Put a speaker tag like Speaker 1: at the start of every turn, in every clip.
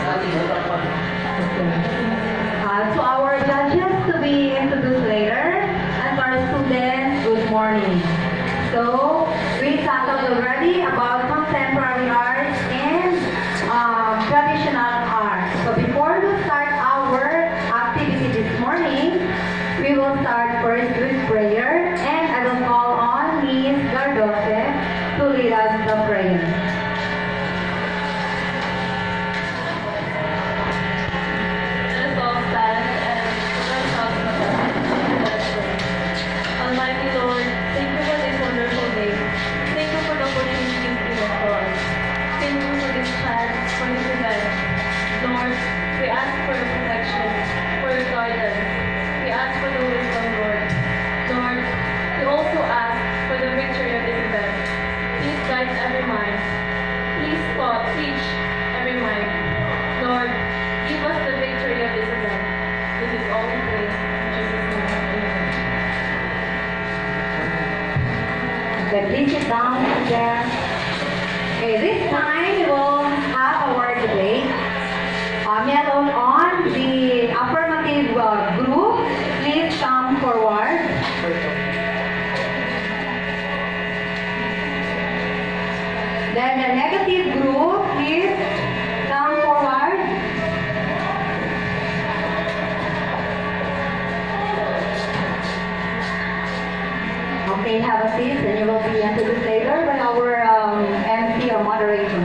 Speaker 1: To our judges to be introduced later, and to our students, good morning. So, we tackled already about contemporary art and traditional art. So, before we start our activity this morning, we will start first with prayer, and I will call on Ms. Gardose to lead us the prayer.
Speaker 2: Almighty Lord, thank you for this wonderful day. Thank you for the opportunity you've given to us. Thank you for this chance, for this event. Lord, we ask for your protection, for your guidance. We ask for the wisdom, Lord. Lord, we also ask for the victory of this event. Please guide every mind. Please teach every mind. Lord, give us the victory of this event. This is all we pray. In Jesus' name, amen.
Speaker 1: Okay, please sit down there. Okay, this time we will have our debate. Meron on the affirmative group. Please come forward. Then the negative group, please come forward. Okay, have a seat, and you will be introduced later by our MC or moderator.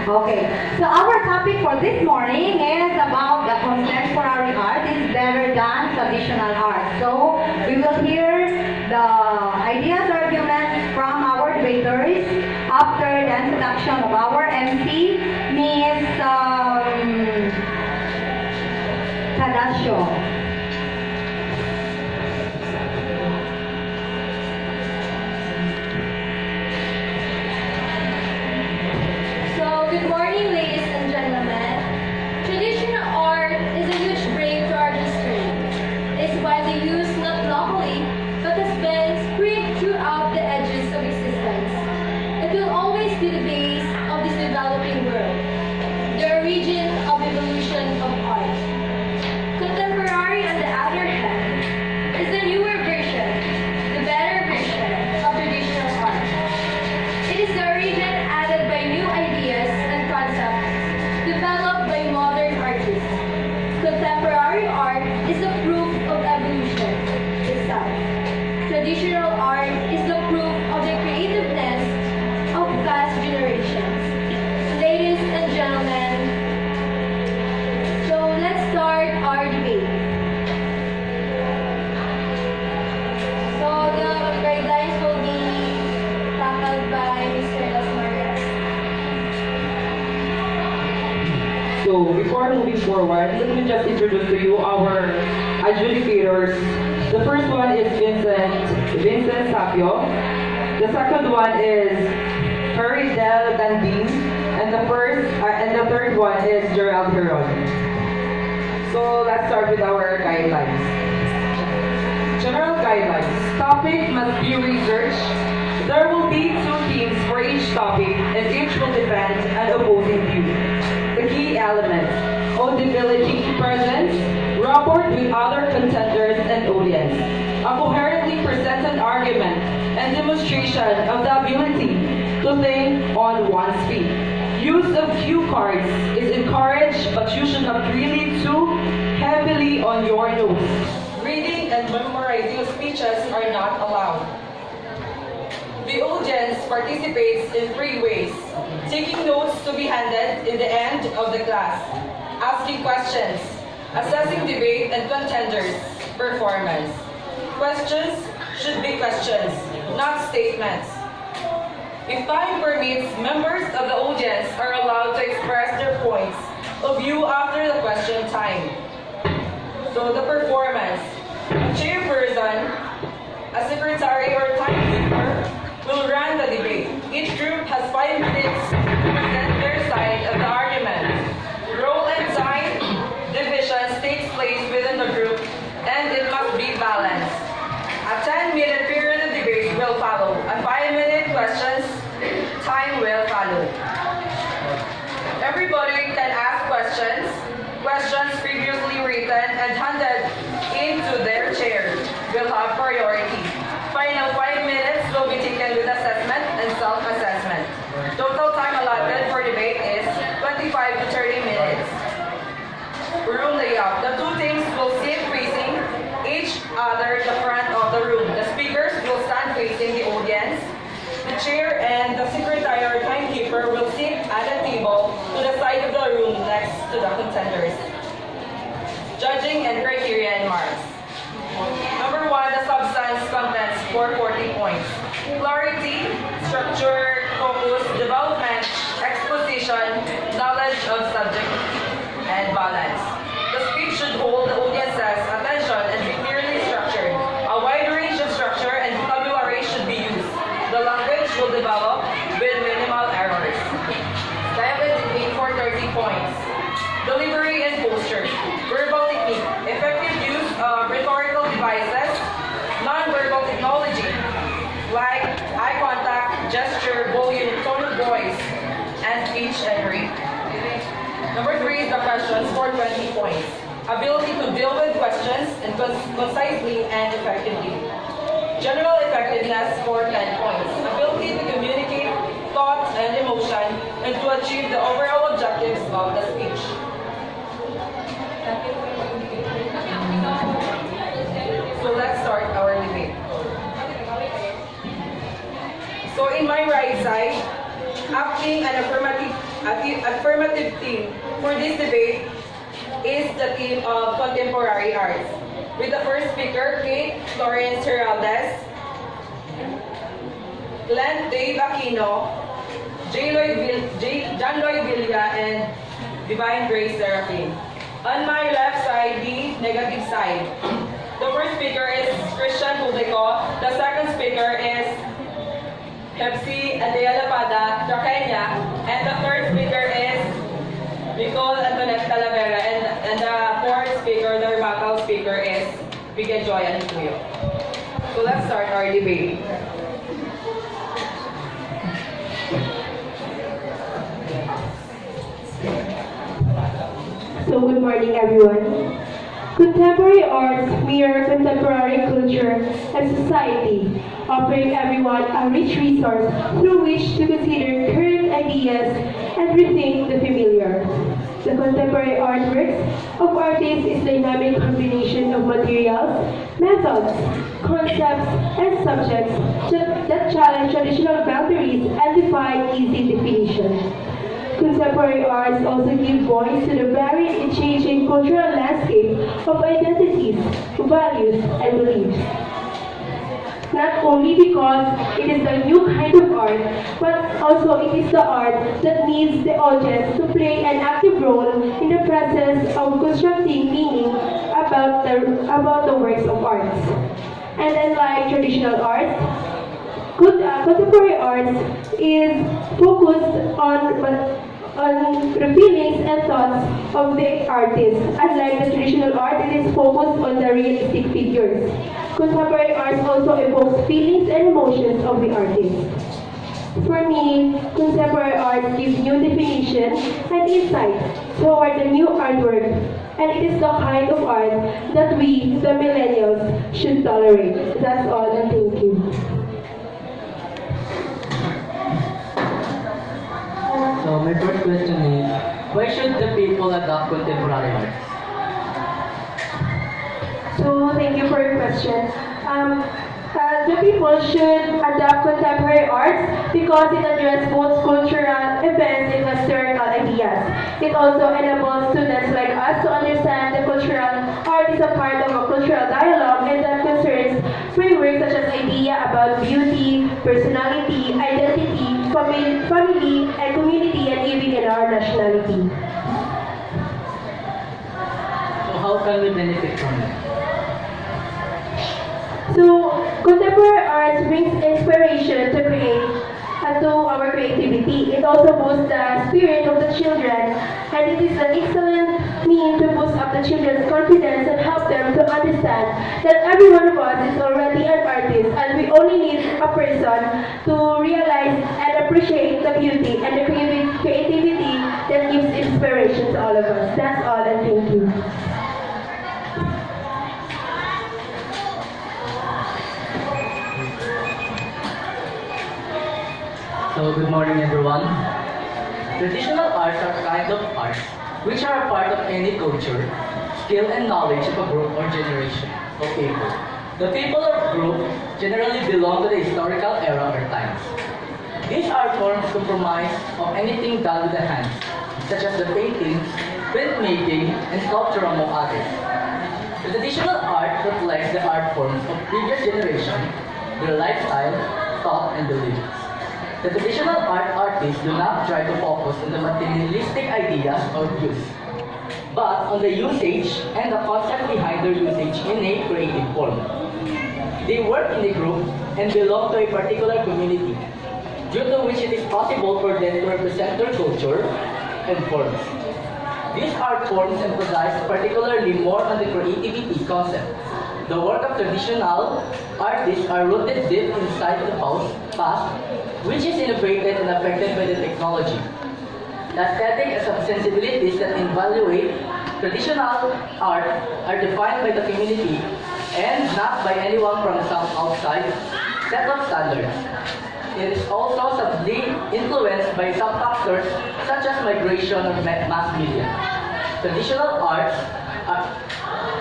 Speaker 1: Okay, so our topic for this morning is about the contemporary art is better than traditional art. So we will hear the ideas or arguments from our debaters after the introduction of our MC, Ms. Tadasio.
Speaker 2: Good morning, ladies and gentlemen. Traditional art is a huge break to our history. It's widely used not locally, but has been spread throughout the edges of existence. It will always be the base of this developing world, the origin of evolution of art. Contemporary, on the other hand, is the newer version, the better version of traditional art. It is the origin added by new ideas and concepts developed by modern artists. Contemporary art is the proof of evolution itself. Traditional art is the proof of the creativeness of past generations. Ladies and gentlemen, so let's start our debate. So the guidelines will be tackled by Mr. Lasmarias.
Speaker 3: So before moving forward, let me just introduce to you our adjudicators. The first one is Vincent Sapio. The second one is Harry Del Dandin, and the third one is Gerald Heron. So let's start with our guidelines. General guidelines. Topic must be researched. There will be 2 teams for each topic, and each will defend an opposing view. The key elements: audibility, presence, rapport with other contenders and audience, a coherently presented argument, and demonstration of the ability to think on one's feet. Use of cue cards is encouraged, but you should not rely too heavily on your notes. Reading and memorizing speeches are not allowed. The audience participates in 3 ways: taking notes to be handed in the end of the class, asking questions, assessing debate and contenders' performance. Questions should be questions, not statements. If time permits, members of the audience are allowed to express their points of view after the question time. So the performance. A chairperson, a secretary or timekeeper will run the debate. Each group has 5 minutes to present their side of the argument. Role and time divisions takes place within the group, and it must be balanced. A 10-minute period of debate will follow. A 5-minute questions time will follow. Everybody can ask questions. Questions previously written and handed into their chair will have priority. Final 5 minutes will be taken with assessment and self-assessment. Total time allotted for debate is 25 to 30 minutes. Room layout. The two teams will sit facing each other in the front of the room. The speakers will stand facing the audience. The chair and the secretary or timekeeper will sit at a table to the side of the room next to the contenders. Judging and criteria and marks. Number 1, the substance contents for 40 points. Clarity, structure, focus, development, exposition, knowledge of subject, and balance. The speech should hold the audience's attention and be clearly structured. A wide range of structure and vocabulary should be used. The language will develop with minimal errors. Dialect technique for 30 points. Delivery and posture. Verbal technique. Effective use of rhetorical devices. Non-verbal technology like eye contact, gesture, volume, tone of voice, and speech and rate. Number 3 is the questions for 20 points. Ability to deal with questions and concisely and effectively. General effectiveness for 10 points. Ability to communicate thoughts and emotion and to achieve the overall objectives of the speech. So let's start our debate. So in my right side, acting an affirmative team for this debate is the team of contemporary arts. With the first speaker, Kate Florence Heraldez, Glenn Dave Aquino, John Lloyd Villa, and Divine Grace Seraphine. On my left side, the negative side. The first speaker is Christian Publico. The second speaker is Pepsi Andrea Lapada, Kenya. And the third speaker is Nicole Antoinette Talavera. And the fourth speaker, the rebuttal speaker is Bigay Joy and Puyo. So let's start our debate.
Speaker 4: So good morning everyone. Contemporary arts mirror contemporary culture and society, offering everyone a rich resource through which to consider current ideas and rethink the familiar. The contemporary artworks of artists is a dynamic combination of materials, methods, concepts, and subjects that challenge traditional boundaries and defy easy definition. Contemporary arts also give voice to the varied and changing cultural landscape of identities, values, and beliefs. Not only because it is a new kind of art, but also it is the art that needs the audience to play an active role in the process of constructing meaning about the works of arts. And unlike traditional arts, contemporary arts is focused on the feelings and thoughts of the artist. Unlike the traditional art, it is focused on the realistic figures. Contemporary arts also evokes feelings and emotions of the artist. For me, contemporary art gives new definition and insight toward the new artwork, and it is the kind of art that we, the millennials, should tolerate. That's all, and thank you.
Speaker 5: So my first question is, why should the people adopt contemporary art?
Speaker 4: So thank you for your question. The people should adopt contemporary arts because it addresses both cultural events and historical ideas. It also enables students like us to understand that cultural art is a part of a cultural dialogue and that concerns frameworks such as idea about beauty, personality, identity, family, and community, and even in our nationality.
Speaker 5: So how can we benefit from it?
Speaker 4: So, contemporary arts brings inspiration to create and to our creativity. It also boosts the spirit of the children, and it is an excellent means to boost up the children's confidence and help them to understand that every one of us is already an artist, and we only need a person to realize and appreciate the beauty and the creativity that gives all of us. That's all, and thank you.
Speaker 5: So good morning everyone. Traditional arts are kind of arts which are a part of any culture, skill and knowledge of a group or generation of people. The people or group generally belong to the historical era or times. These art forms comprise of anything done with the hands, such as the painting, printmaking, and sculpture among others. The traditional art reflects the art forms of previous generations, their lifestyle, thought, and beliefs. The traditional art artists do not try to focus on the materialistic ideas or views, but on the usage and the concept behind their usage in a creative form. They work in a group and belong to a particular community, due to which it is possible for them to represent their culture and forms. These art forms emphasize particularly more on the creativity concept. The work of traditional artists are rooted deep inside the past, which is innovated and affected by the technology. The aesthetic and sensibilities that evaluate traditional art are defined by the community and not by anyone from some outside set of standards. It is also subtly influenced by some factors such as migration of mass media. Traditional arts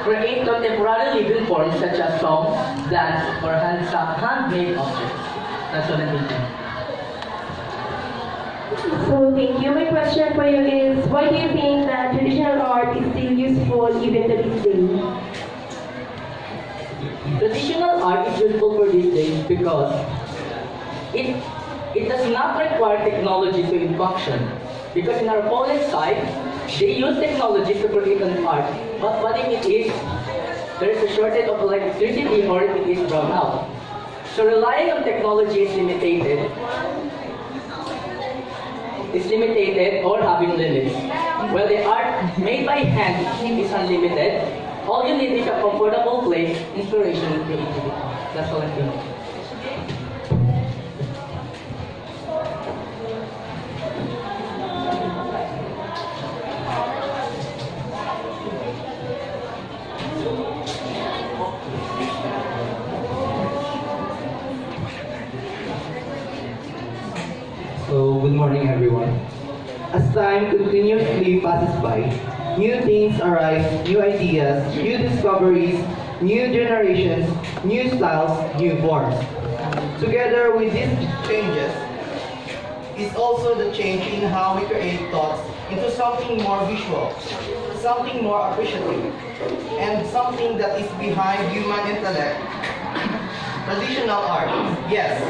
Speaker 5: create contemporary living forms such as song, dance, or handmade objects. That's what I'm thinking.
Speaker 4: So thank you. My question for you is, why do you think that traditional art is still useful even to this day?
Speaker 5: Traditional art is useful for these days because it does not require technology to function. Because in our opponent's side, they use technology to create an art. But what if it is, there is a shortage of electricity or it is brown out. So relying on technology is limited or having limits. While the art made by hand is unlimited, all you need is a comfortable place, inspiration, and creativity. That's all I'm doing.
Speaker 6: So, good morning everyone. As time continuously passes by, new things arise, new ideas, new discoveries, new generations, new styles, new forms. Together with these changes is also the change in how we create thoughts into something more visual, something more appreciative, and something that is behind human intellect. Traditional art, yes,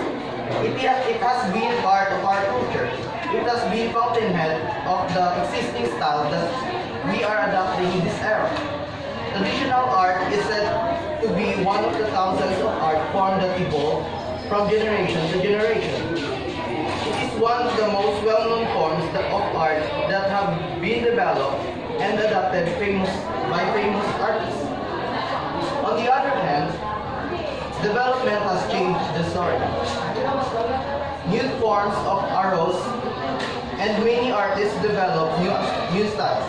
Speaker 6: it has been part of our culture. It has been fountainhead of the existing style that we are adopting in this era. Traditional art is said to be one of the thousands of art forms that evolve from generation to generation. It is one of the most well-known forms of art that have been developed and adopted by famous artists. On the other hand, development has changed the story. New forms of arose and many artists develop new styles.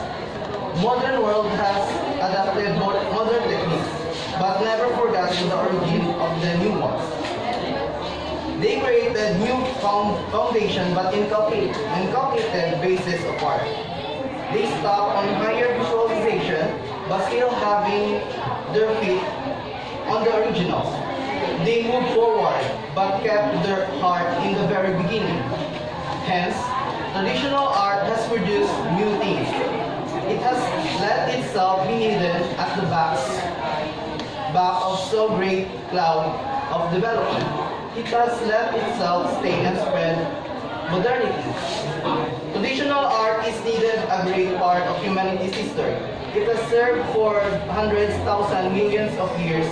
Speaker 6: Modern world has adapted modern techniques, but never forgotten the origin of the new ones. They created new foundation but inculcated basis of art. They stopped on higher visualization but still having their feet on the originals. They moved forward but kept their heart in the very beginning. Hence, traditional art has produced new things. It has let itself be hidden at the back of so great cloud of development. It has let itself stay and spread modernity. Traditional art is needed a great part of humanity's history. It has served for hundreds, thousands, millions of years,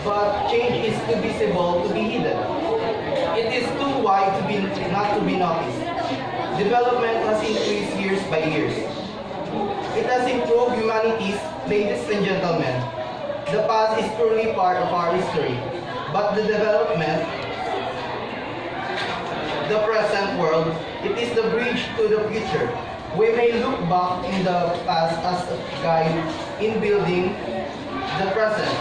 Speaker 6: but change is too visible to be hidden. It is too wide to be not to be noticed. Development has increased years by years. It has improved humanity's, ladies and gentlemen. The past is truly part of our history, but the development, the present world, it is the bridge to the future. We may look back in the past as a guide in building the present,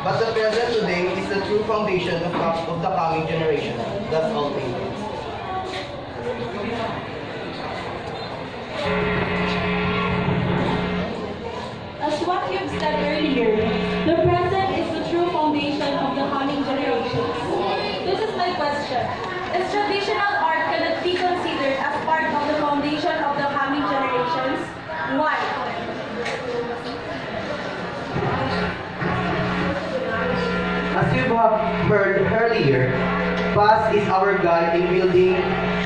Speaker 6: but the present today is the true foundation of the coming generation. That's all. Thank you.
Speaker 2: As what you've said earlier, the present is the true foundation of the coming generations. This is my question. Is traditional art cannot be considered as part of the foundation of the coming generations? Why?
Speaker 6: As you have heard earlier, past is our guide in building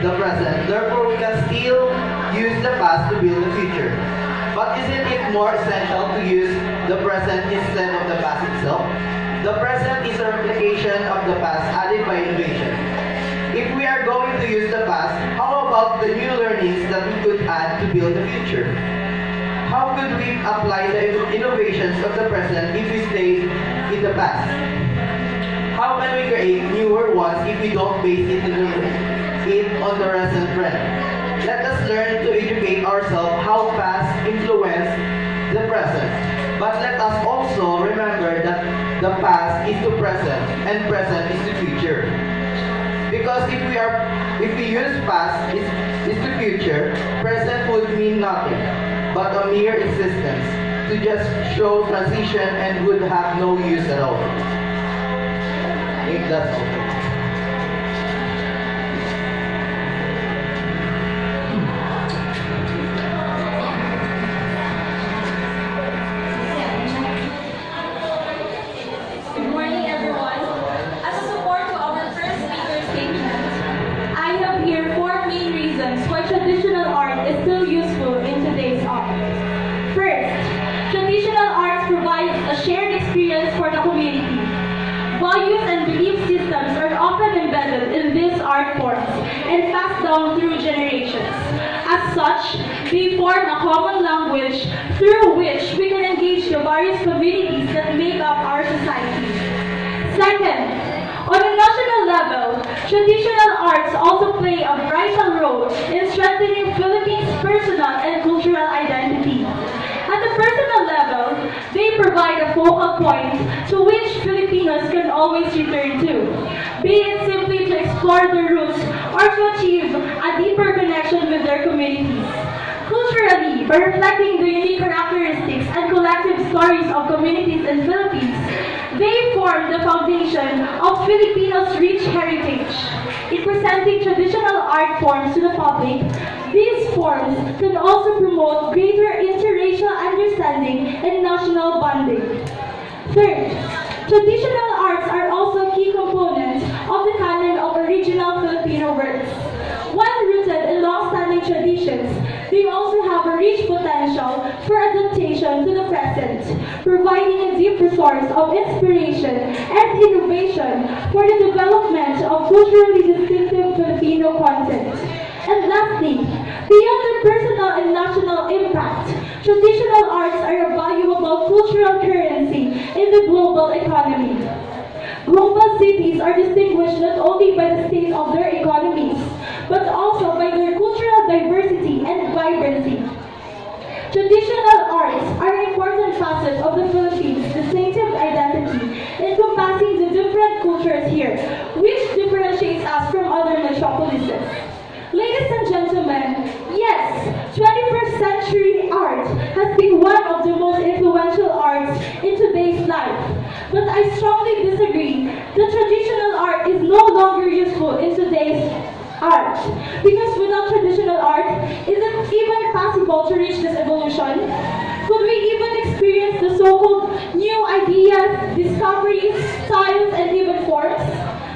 Speaker 6: the present. Therefore, we can still use the past to build the future. But isn't it more essential to use the present instead of the past itself? The present is a replication of the past added by innovation. If we are going to use the past, how about the new learnings that we could add to build the future? How could we apply the innovations of the present if we stay in the past? How can we create newer ones if we don't base it on the recent trend? Let us learn to educate ourselves how past influence the present. But let us also remember that the past is the present and present is the future. Because if we use past is the future, present would mean nothing but a mere existence to just show transition and would have no use at all. If that's all.
Speaker 2: Good morning, everyone. As a support to our first speaker's statement, I have here 4 main reasons why traditional art is still useful in today's art. First, traditional arts provides a shared experience for the community. Values and belief systems are often embedded in these art forms and passed down through generations. As such, they form a common language through which we can engage the various communities that make up our society. Second, on a national level, traditional arts also play a vital role in strengthening Philippines' personal and cultural identity. At the personal level, they provide a focal point to which Filipinos can always return to, be it simply to explore their roots or to achieve a deeper connection with their communities. Culturally, by reflecting the unique characteristics and collective stories of communities in Philippines, they form the foundation of Filipinos' rich heritage. In presenting traditional art forms to the public, these forms can also promote greater interracial understanding and national bonding. Third, traditional arts are also key components of the canon of original Filipino works. While rooted in long-standing traditions, they also have a rich potential for adaptation to the present, providing a deep resource of inspiration and innovation for the development of culturally distinctive Filipino content. And lastly, beyond their personal and national impact, traditional arts are a valuable cultural currency in the global economy. Global cities are distinguished not only by the state of their economies, but also by their cultural diversity and vibrancy. Traditional arts are an important facet of the Philippines' distinctive identity, encompassing the different cultures here, which differentiates us from other metropolises. Ladies and gentlemen, yes, 21st century art has been one of the most influential arts in today's life. But I strongly disagree that traditional art is no longer useful in today's art. Because without traditional art, is it even possible to reach this evolution? Could we even experience the so-called new ideas, discoveries, styles, and even forms?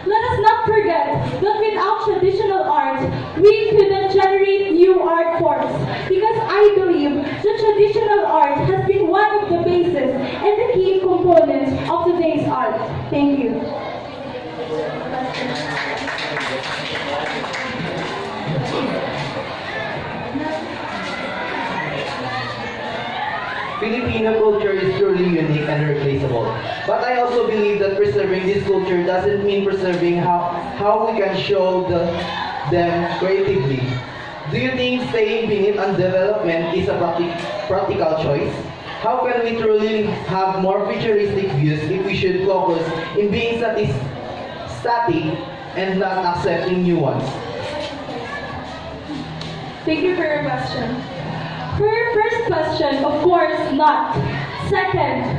Speaker 2: Let us not forget that without traditional art, we couldn't generate new art forms. Because I believe that traditional art has been one of the bases and the key components of today's art. Thank you.
Speaker 6: Filipino culture is truly unique and irreplaceable. But I also believe that preserving this culture doesn't mean preserving how we can show them creatively. Do you think staying beneath on development is a practical choice? How can we truly have more futuristic views if we should focus in being static and not accepting new ones?
Speaker 4: Thank you for your question. For your first question, of course not. Second,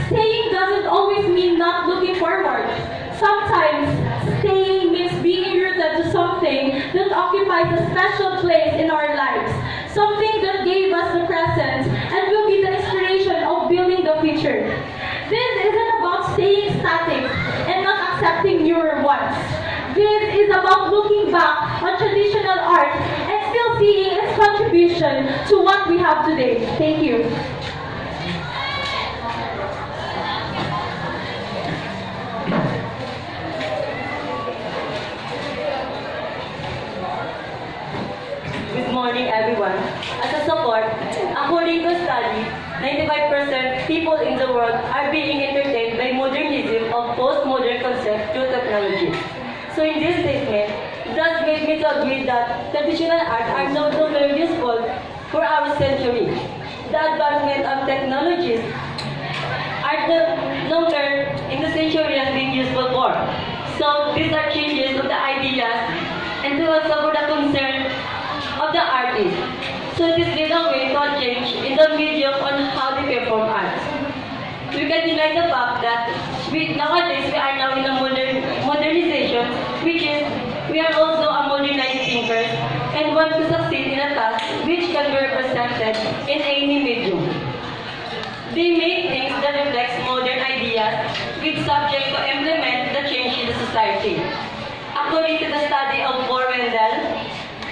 Speaker 4: staying doesn't always mean not looking forward. Sometimes staying means being rooted to something that occupies a special place in our lives, something that gave us the present and will be the inspiration of building the future. This isn't about staying static and not accepting newer ones. This is about looking back on traditional art and still seeing its contribution to what we have today. Thank you.
Speaker 7: Good morning, everyone. As a support, according to study, 95% people in the world are being entertained by modernism of postmodern concepts through technology. So in this statement, that made me to agree that traditional art are no longer useful for our century. The advancement of technologies are no longer in the century as being useful for. So these are changes of the ideas and to also for the concern of the artist. So this is a way to change in the medium on how they perform art. We can deny the fact that nowadays we are now in a modernization, which is we are also a modernized thinkers and want to succeed in a task which can be represented in any medium. They make things that reflect modern ideas with subject to implement the change in the society. According to the study of Wendell,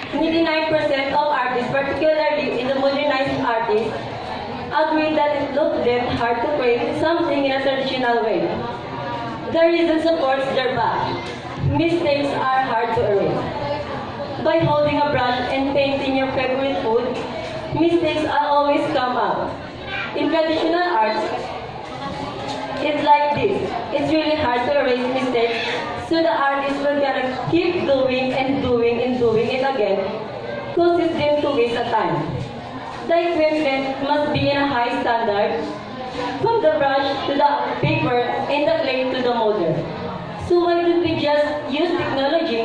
Speaker 7: 99% of artists, particularly in the modernized artists, agree that it looked them hard to create something in a traditional way. The reason supports their back. Mistakes are hard to erase. By holding a brush and painting your favorite food, mistakes will always come up. In traditional arts, it's like this. It's really hard to erase mistakes, so the artist will gotta keep doing and doing and doing it again, causes them to waste a time. The equipment must be in a high standard, from the brush to the paper and the clay to the molder. So why don't we just use technology,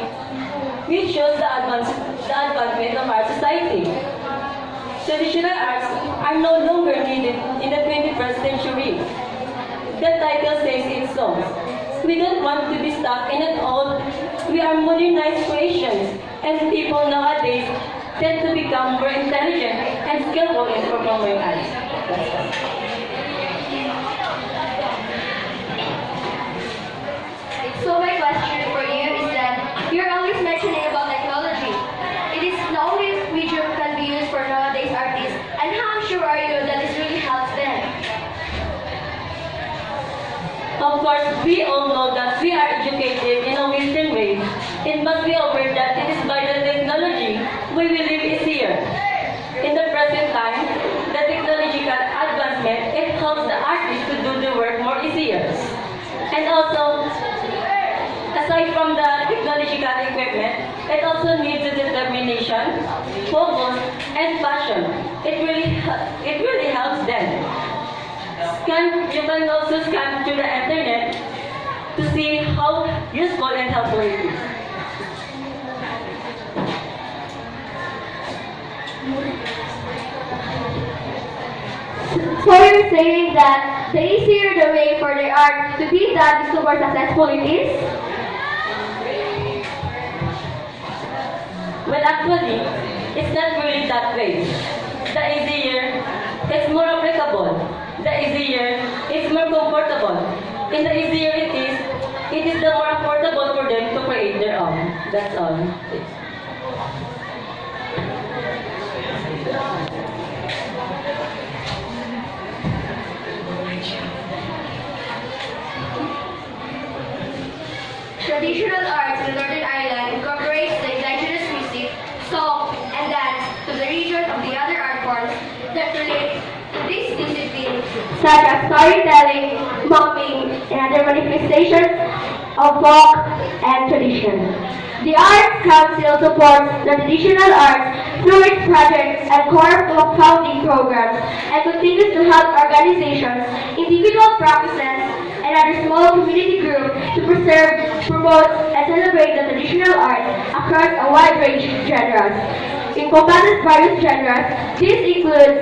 Speaker 7: which shows the advancement of our society? Traditional arts are no longer needed in the 21st century. The title says it so. We don't want to be stuck in an old, we are modernized creations, and people nowadays tend to become more intelligent and skillful in performing arts. That's all.
Speaker 2: So my question for you is that you're always mentioning about technology. It is the only medium can be used for nowadays artists. And how sure are you that this really helps them?
Speaker 7: Of course, we all know that we are educated in a Western way. It must be aware that it is by the technology we will live easier. In the present time, the technological advancement, it helps the artist to do the work more easier. And also, aside from the technological equipment, it also needs the determination, focus, and passion. It really helps them. You can also scan through the internet to see how useful and helpful it is.
Speaker 2: So you're saying that the easier the way for the art to be done, the super successful it is?
Speaker 7: Well, actually, it's not really that way. The easier, it's more applicable. The easier, it's more comfortable. And the easier it is the more affordable for them to create their own. That's all.
Speaker 2: Traditional arts in the Northern Ireland incorporates the indigenous music, song, and dance to the region of the other art forms that relate to this discipline, such as storytelling, mocking, and other manifestations of folk and tradition. The Arts Council supports the traditional arts through its projects and core founding programs and continues to help organizations, individual practices, and other small community groups to preserve, promote, and celebrate the traditional arts across a wide range of genres. Encompasses various genres. This includes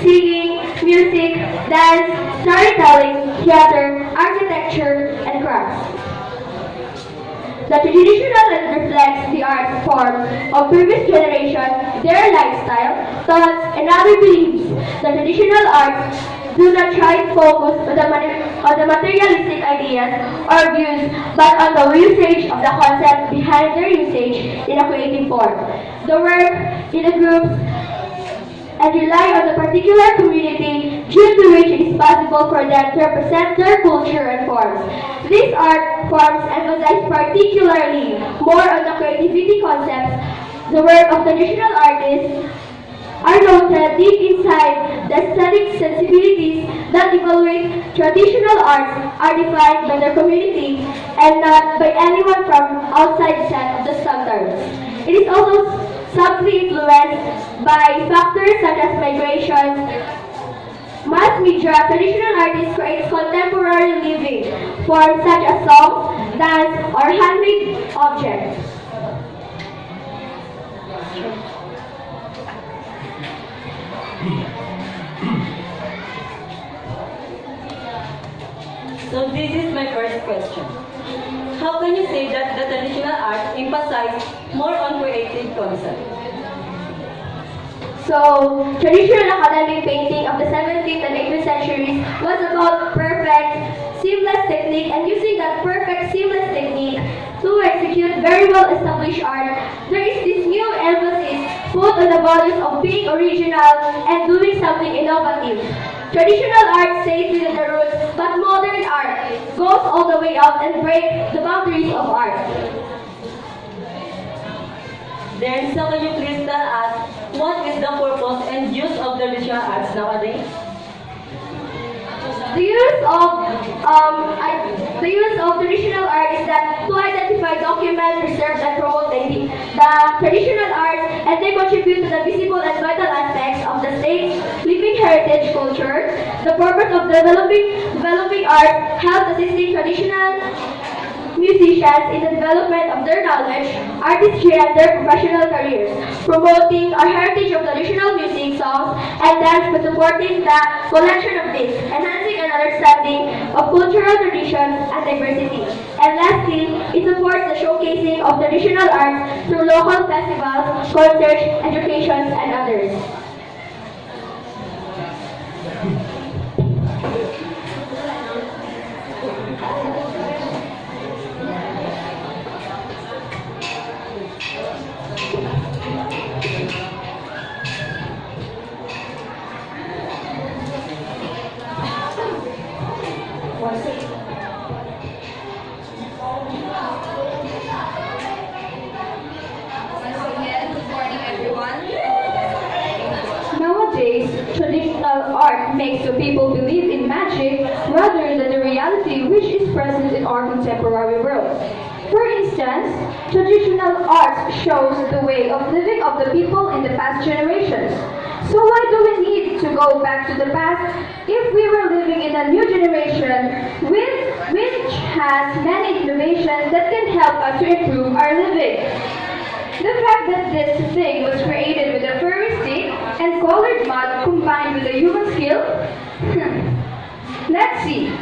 Speaker 2: singing, music, dance, storytelling, theater, architecture, and crafts. The traditional reflects the art forms of previous generations, their lifestyle, thoughts, and other beliefs. The traditional arts do not try to focus on the materialistic ideas or views, but on the usage of the concept behind their usage in a creative form. The work in the groups and rely on the particular community due to which it is possible for them to represent their culture and forms. These art forms emphasize particularly more on the creativity concepts. The work of traditional artists are noted deep inside the aesthetic sensibilities that evaluate traditional arts are defined by their community and not by anyone from outside the set of the standards. It is also subtly influenced by factors such as migration, mass media. Traditional artists create contemporary living forms such as songs, dance, or handmade objects.
Speaker 7: So this is my first question. How can you say that the traditional art emphasizes more on creative concept?
Speaker 2: So, traditional academic painting of the 17th and 18th centuries was about perfect, seamless technique, and using that perfect, seamless technique to execute very well established art. There is this new emphasis put on the values of being original and doing something innovative. Traditional art stays within the roots, but modern art goes all the way out and breaks the boundaries of art.
Speaker 7: Then, so can you please tell us what is the purpose and use of the traditional arts nowadays?
Speaker 2: The use of traditional art is that to identify, document, preserve, and promote the traditional arts, and they contribute to the visible and vital aspects of the state's living heritage culture. The purpose of developing art helps assisting traditional musicians in the development of their knowledge, artistry, and their professional careers, promoting our heritage of traditional music, songs, and dance, but supporting the collection of this, enhancing an understanding of cultural traditions and diversity. And lastly, it supports the showcasing of traditional arts through local festivals, concerts, education, and others.
Speaker 1: Nowadays, traditional art makes the people believe in magic rather than the reality which is present in our contemporary world. For instance, traditional art shows the way of living of the people in the past generations. So why do we need to go back to the past if we were living in a new generation which has many innovations that can help us to improve our living? The fact that this thing was created with a furry stick and colored mud combined with a human skill? Let's see.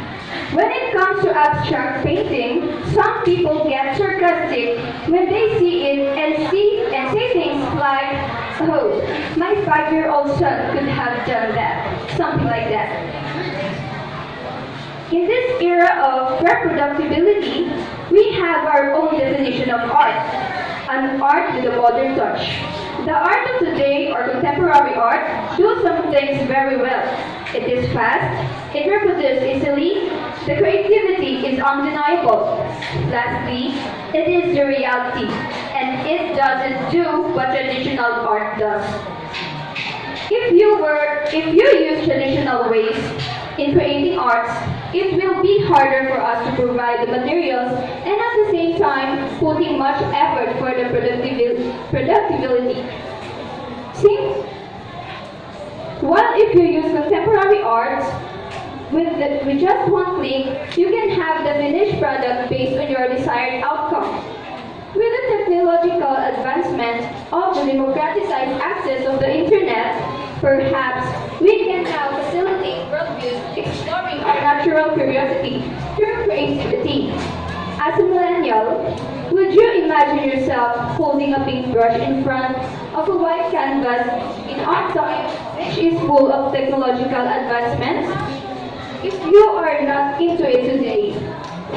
Speaker 1: When it comes to abstract painting, some people get sarcastic when they see it and say things like, "Oh, my 5-year-old son could have done that," something like that. In this era of reproducibility, we have our own definition of art, an art with a modern touch. The art of today, or contemporary art, do some things very well. It is fast, it reproduces easily, the creativity is undeniable. Lastly, it is the reality, and it doesn't do what traditional art does. If you use traditional ways in creating arts,
Speaker 2: it will be harder for us to provide the materials and at the same time putting much effort for the productivity. See? While if you use contemporary art, with just one click, you can have the finished product based on your desired outcome. With the technological advancement of the democratized access of the internet, perhaps we can now facilitate worldviews exploring our natural curiosity through creativity. As a millennial, would you imagine yourself holding a paintbrush in front of a white canvas in our time, which is full of technological advancements? If you are not into it today,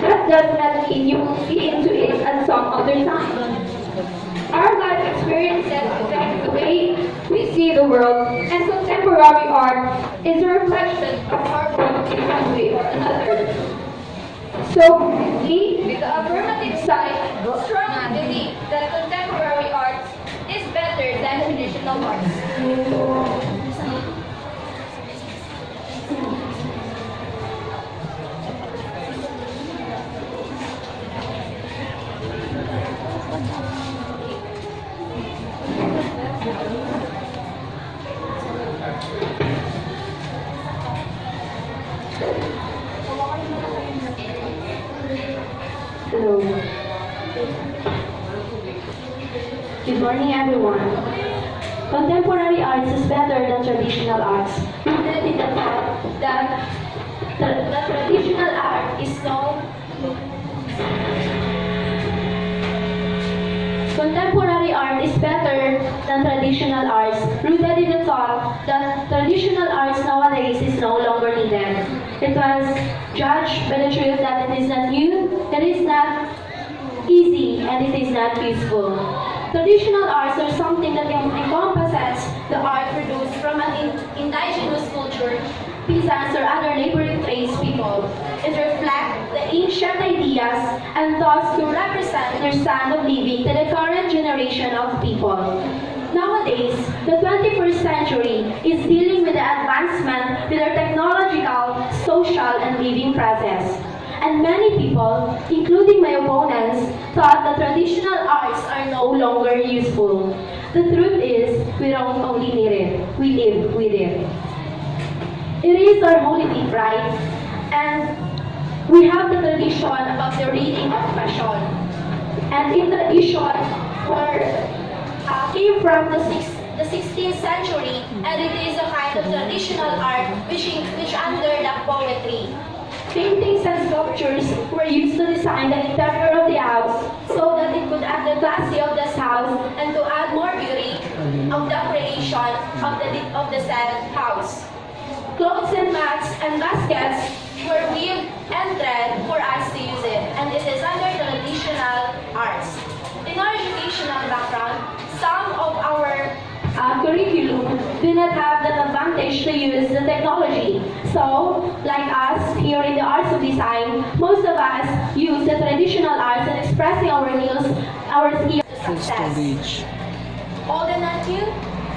Speaker 2: that does not mean you will be into it at some other time. Our life experiences affect the way we see the world, and contemporary art is a reflection of our world in one way or another. So, we, with the affirmative side, strongly believe that contemporary art is better than traditional arts.
Speaker 4: Hello. Good morning, everyone. Contemporary arts is better than traditional arts. Rooted in the fact that the traditional art is no. Contemporary art is better than traditional arts, rooted in the thought that traditional arts nowadays is no longer needed. It was judged by the truth that it is not new, it is not easy, and it is not useful. Traditional arts are something that encompasses the art produced from an indigenous culture, peasants or other neighboring tradespeople. It reflects the ancient ideas and thoughts to represent their standard of living to the current generation of people. Nowadays, the 21st century is dealing with the advancement with our technological, social, and living process. And many people, including my opponents, thought that traditional arts are no longer useful. The truth is, we don't only need it, we live with it. It is our holy deep, right? And we have the tradition about the reading of passion. And in tradition came from the 16th century, and it is a kind of traditional art which under the poetry. Paintings and sculptures were used to design the interior of the house so that it could add the classy of this house and to add more beauty of the creation of the said house. Clothes and mats and baskets were weaved and thread for us to use it, and it is under traditional arts. In our educational background, some of our curriculum do not have that advantage to use the technology. So, like us here in the arts of design, most of us use the traditional arts in expressing our skills to success.
Speaker 2: Old and not new?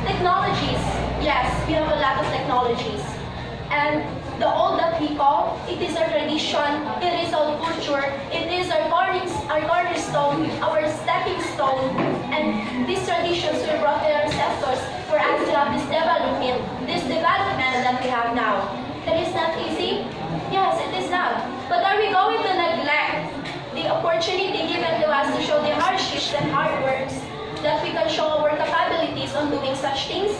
Speaker 2: Technologies. Yes, we have a lot of technologies. And the older people, it is our tradition, it is our culture, it is our cornerstone, our stepping stone. And these traditions were brought to our ancestors for us to have this development that we have now. It is not easy? Yes, it is not. But are we going to neglect the opportunity given to us to show the hardships and hard works that we can show our capabilities on doing such things?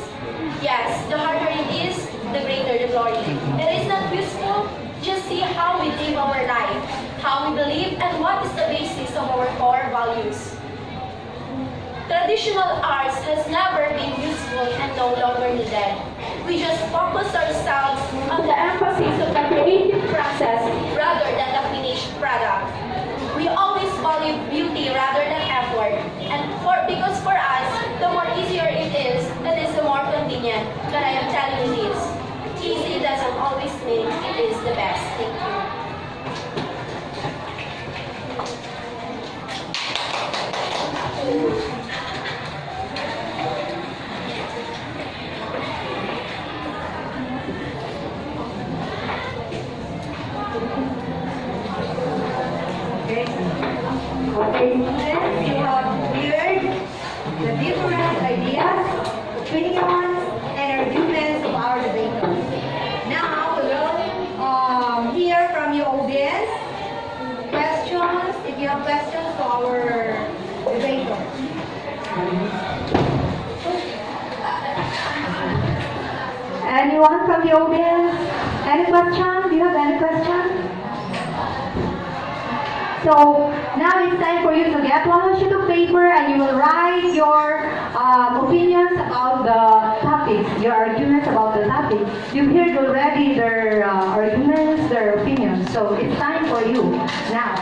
Speaker 2: Yes, the harder it is, the greater the glory. It is not useful. Just see how we live our life, how we believe, and what is the basis of our core values. Traditional arts has never been useful and no longer needed. We just focus ourselves on the emphasis of the creative process rather than the finished product. We always value beauty rather than effort, and because for us, the more easier it is the more convenient. But I am telling you this, easy doesn't always mean it is the best. Thank you.
Speaker 1: Anyone from the audience? Any question? Do you have any question? So now it's time for you to get one sheet of paper and you will write your opinions about the topic, your arguments about the topic. You've heard already their arguments, their opinions. So it's time for you now.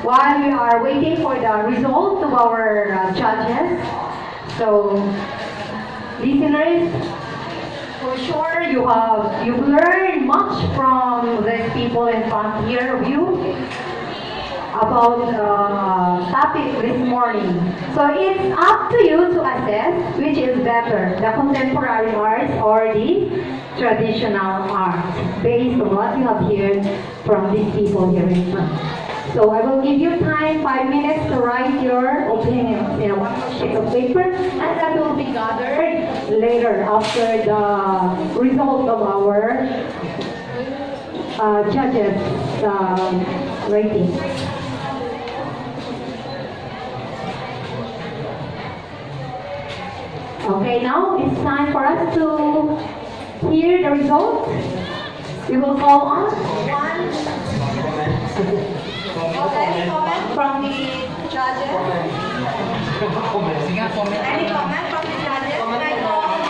Speaker 1: While we are waiting for the result of our judges, so listeners, for sure you've learned much from the people in front here of you about the topic this morning. So it's up to you to assess which is better, the contemporary arts or the traditional arts, based on what you have heard from these people here in front. So I will give you time, 5 minutes to write your opinions in one sheet of paper, and that will be gathered later after the result of our judges' rating. Okay, now it's time for us to hear the result. We will call on one. Any comment from the judges? Any comment from the judges? Can I call on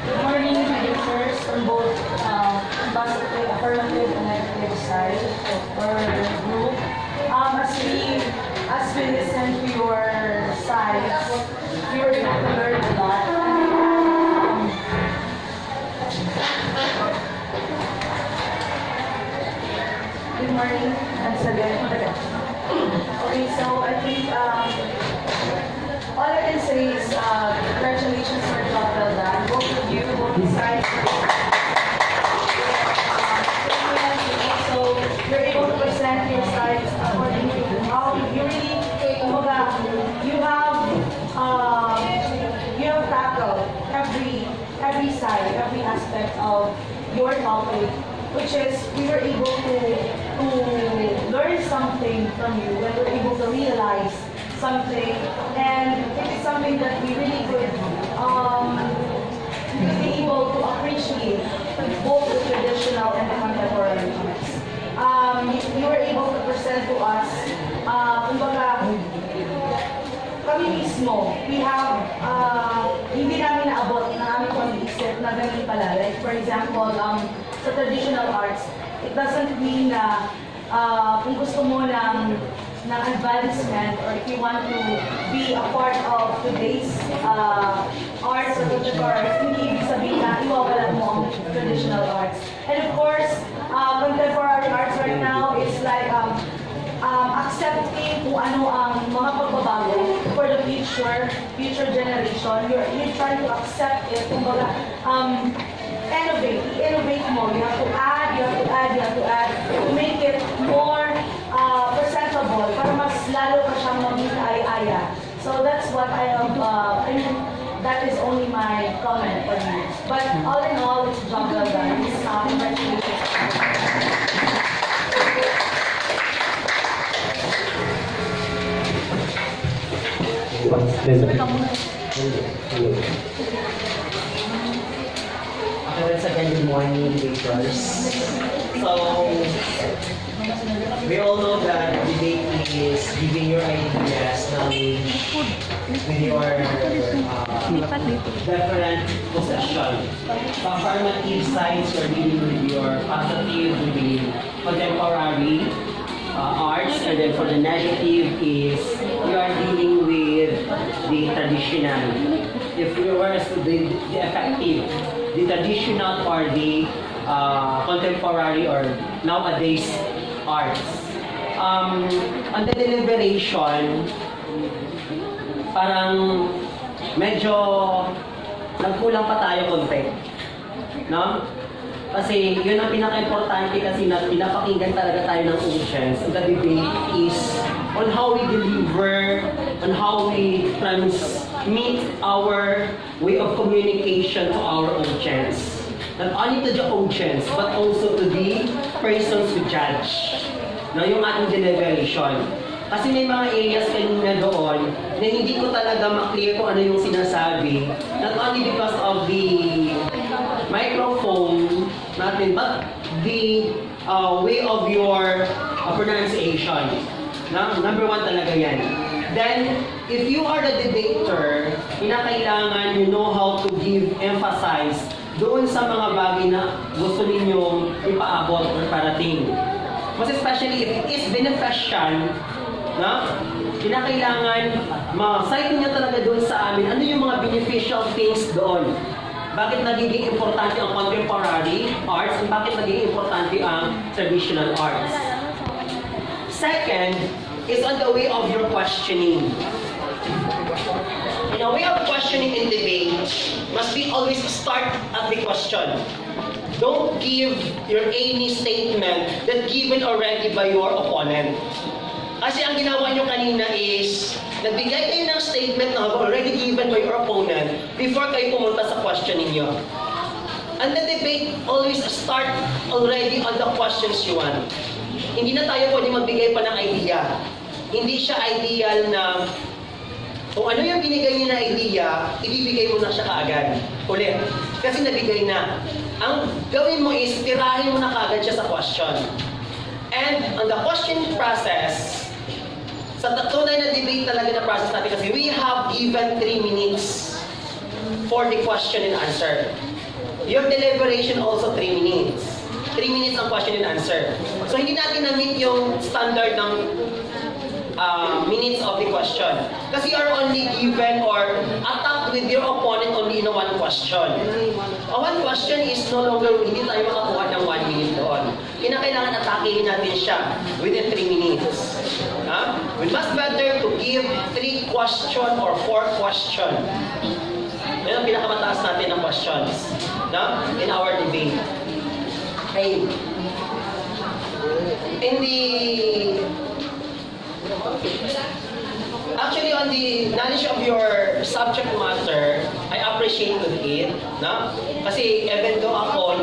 Speaker 8: Good morning, producers from both positive, affirmative, and negative side or group. As we listen to your sides, we were able to learn a lot. Good morning, once again. Okay, so I think all I can say is congratulations for the job well done. Both of you, both sides. Also, you're able to present your sides according to how you really, you have tackled every side, every aspect of your topic, which is we were able to learn something from you, when we're able to realize something, and it is something that we really could be able to appreciate both the traditional and the contemporary arts. You were able to present to us, kumbaga, kami mismo, we have, hindi namin naabot ng aming pag-iisip na ganun pala. Like for example, sa traditional arts, it doesn't mean na kung gusto mo ng advancement, or if you want to be a part of today's arts or contemporary arts, hindi ibig sabihin na iwawala mo ang traditional arts. And of course, contemporary arts right now is like accepting kung ano ang mga pagbabago for the future generation. You're trying to accept it, kumbaga, innovate mo. You have to add to make it more presentable para mas lalo pa siyang maging kaaya-aya. So that's what I have, that is only my comment for you. But all in all, it's a job well done. Congratulations.
Speaker 9: Once again, good morning, debaters. So, we all know that debate is giving your ideas knowledge with your different possession. The affirmative sides are dealing with your positive, with the contemporary arts, and then for the negative is you are dealing with the traditional. If you were the effective, the traditional or the contemporary or nowadays arts. On the deliberation, parang medyo nagkulang pa tayo konti. No? Kasi yun ang pinaka-importante kasi na pinapakinggan talaga tayo ng audience. The debate is on how we deliver, on how we transmit our way of communication to our audience. Not only to the audience, but also to the persons who judge. No, yung ating deliberation. Kasi may mga areas kanina doon na hindi ko talaga maklear kung ano yung sinasabi. Not only because of the microphone natin, but the way of your pronunciation. Number one talaga yan. Then, if you are the debater, kinakailangan you know how to give emphasize doon sa mga bagay na gusto ninyong ipaabot or parating. Mas especially if it is beneficial, kinakailangan ma-cite niya talaga doon sa amin ano yung mga beneficial things doon. Bakit nagiging importante ang contemporary arts at bakit nagiging importante ang traditional arts. Second is on the way of your questioning. In a way of questioning in debate must be always start at the question. Don't give your any statement that given already by your opponent. Kasi ang ginawa nyo kanina is, nagbigay kayo ng statement na already given by your opponent before kayo pumunta sa question ninyo. And the debate always start already on the questions you want. Hindi na tayo pwede magbigay pa ng idea. Hindi siya ideal na kung ano yung binigay niyo na idea, ibibigay mo na siya kaagad. Ulit. Kasi nabigay na. Ang gawin mo is, tirahin mo na kaagad siya sa question. And on the question process, sa tunay na debate talaga na process natin kasi we have given 3 minutes for the question and answer. Your deliberation also 3 minutes. 3 minutes ang question and answer. So hindi natin na-meet yung standard ng minutes of the question. Kasi you are only given or attacked with your opponent only in one question. One question is no longer, hindi tayo makakuha ng 1 minute doon. Kinakailangan atakihin natin siya within 3 minutes. We must better to give 3 question or 4 question. Yan ang pinakamataas natin ng questions in our debate. Okay. In the actually, on the knowledge of your subject matter, I appreciate it, Kasi even though ako,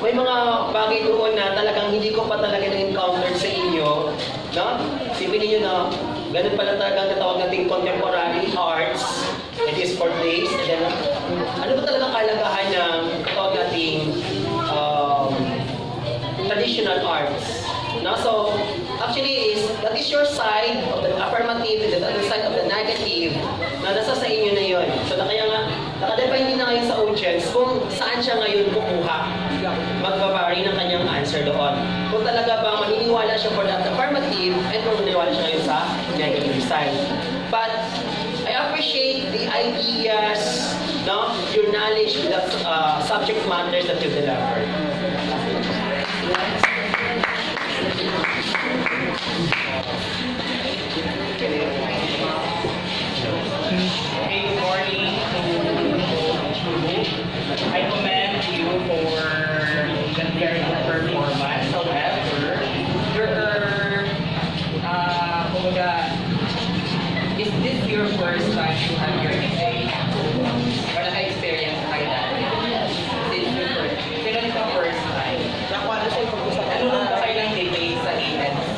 Speaker 9: may mga bagay doon na talagang hindi ko pa talaga na-encounter sa inyo, Sipin niyo na, ganun pala talagang natawag nating contemporary arts, it is for days, and then, ano ba talagang kalagahan ng natawag nating traditional arts? So, actually that is your side of the affirmative and the other side of the negative na nasa sa inyo na yun. So, kaya nga, nakadepende na ngayon sa audience kung saan siya ngayon kukuha. Magbabari ng kanyang answer doon. Kung talaga bang maniniwala siya for that affirmative at kung maniniwala siya ngayon sa negative side. But, I appreciate the ideas, your knowledge with the subject matters that you delivered.
Speaker 10: Hey, good morning. I commend you for the very good performance. However, is this your first time to have your debate? Or naka-experience kayo na? Is this your first? Kailan ito first time? Nanonood ba kayo ng debate sa ANC?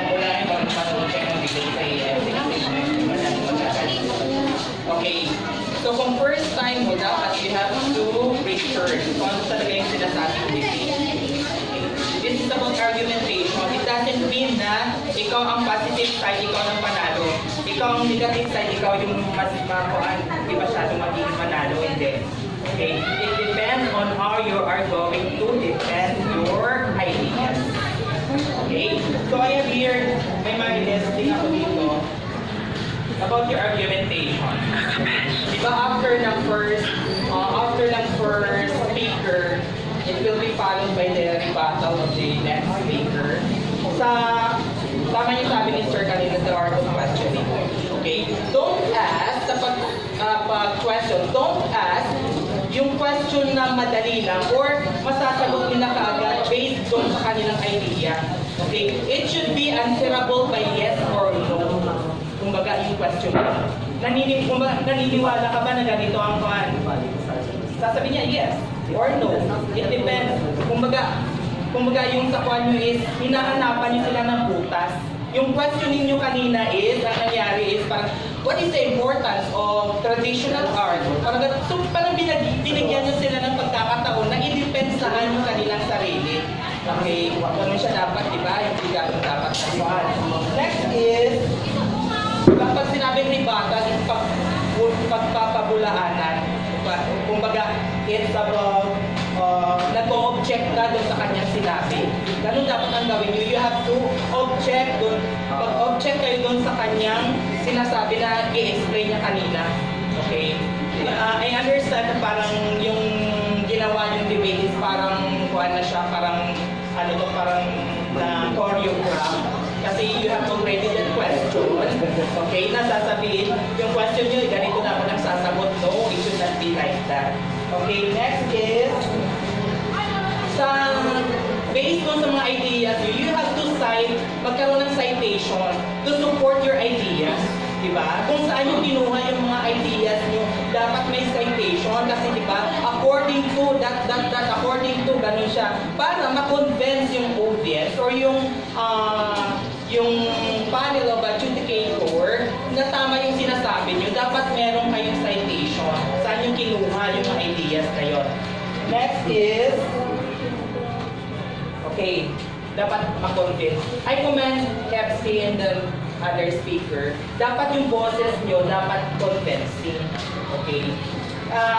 Speaker 10: Wala yung pag-panood kayo ng debate sa ANC. Okay. So kung first time mo dapat, you have to research kung ano talaga yung sinasabing debate. This is about argumentation. It doesn't mean na ikaw ang positive side, ikaw ang panalo. Ikaw ang negative side, ikaw yung mas makuhaan, hindi masyadong magiging manalo. Hindi. Okay? It depends on how you are going to defend your ideas. Okay? So I have here, may mga listing ako dito about your argumentation. Diba after ng first speaker, it will be followed by the rebuttal of the next speaker. Tama yung sabi ni Sir kanina sa art of questioning. Okay? Don't ask, sa pag-question, don't ask yung question na madali lang or masasagot nila kaagad based doon sa kanilang idea. Okay? It should be answerable by yes or no. Kumbaga yung question. Naniniwala ka ba na ganito ang kuhan? Sasabihin niya yes or no. It depends. Kumbaga, kumbaga yung sa kwan nyo is, hinahanapan nyo sila ng butas. Yung questioning nyo kanina is, ang nangyari is parang, what is the importance of traditional art? Parang binigyan nyo sila ng pagkakataon na i-depensahan yung kanilang sarili. Okay, ano siya dapat, di ba? Yung bigatong dapat. Next is, kapag sinabing ribata, is pagpapabulaanan. Kumbaga, it's about nag-object ka doon sa kanyang sinabi. Ganun dapat ang gawin nyo. You have to object doon. Pag-object kayo doon sa kanyang sinasabi na i-explain niya kanina. Okay? I understand na parang yung ginawa yung debate is parang kuhan na siya, parang ano to, parang na choreograph. Kasi you have already that question. Okay? Nasasabihin, yung question nyo, ganito dapat ang sasagot. No, it should not be like that. Okay, next is, based on sa mga ideas you have to cite, magkaroon ng citation to support your ideas. Diba? Kung saan yung kinuha yung mga ideas nyo, dapat may citation kasi diba, according to according to, ganun siya, para ma-convince yung audience or yung panel of adjudicator na tama yung sinasabi nyo, dapat meron kayong citation saan yung kinuha yung mga ideas na yun. Next is, okay, dapat ma-convince. I commend Pepsi and the other speaker. Dapat yung boses nyo, dapat convincing. Okay?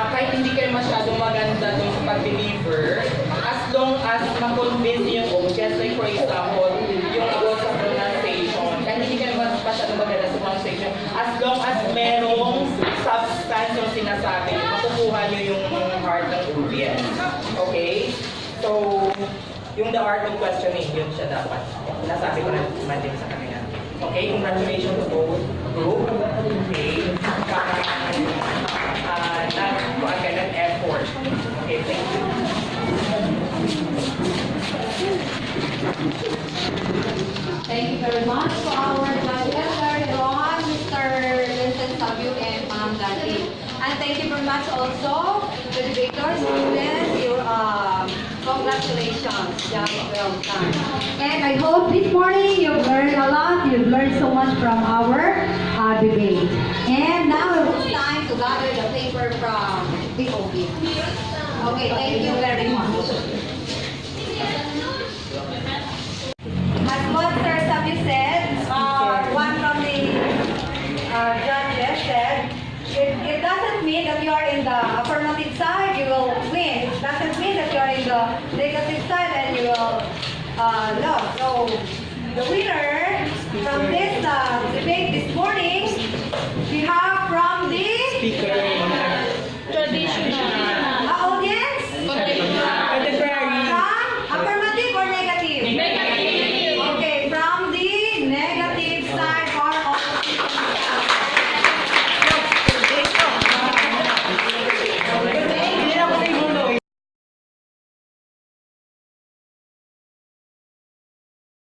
Speaker 10: Kahit hindi kayo masyadong maganda dun sa pag-deliver, as long as ma-convince yung audience, like for example, yung about sa pronunciation, kahit hindi kayo masyadong maganda sa pronunciation, as long as merong substance yung sinasabi, makukuha nyo yung heart ng audience. Okay? So, yung the art of questioning, yun siya dapat. Nasabi ko na man din sa kanila. Okay, congratulations to both group. Okay, not effort. Okay, thank you.
Speaker 1: Thank you very much to our judges, Sir Ron, Mr. Vincent Fabia, and Ma'am Dati. And thank you very much also to the debaters, students, your congratulations, job well done. And I hope this morning you've learned a lot, you've learned so much from our debate. And now it's time to gather the paper from the audience. Okay, thank you very much. As what Sir Sabi said, one from the judges said, it doesn't mean that you are in the affirmative side, you will win. It doesn't mean that you are in the negative side and you will lose. So, the winner from this debate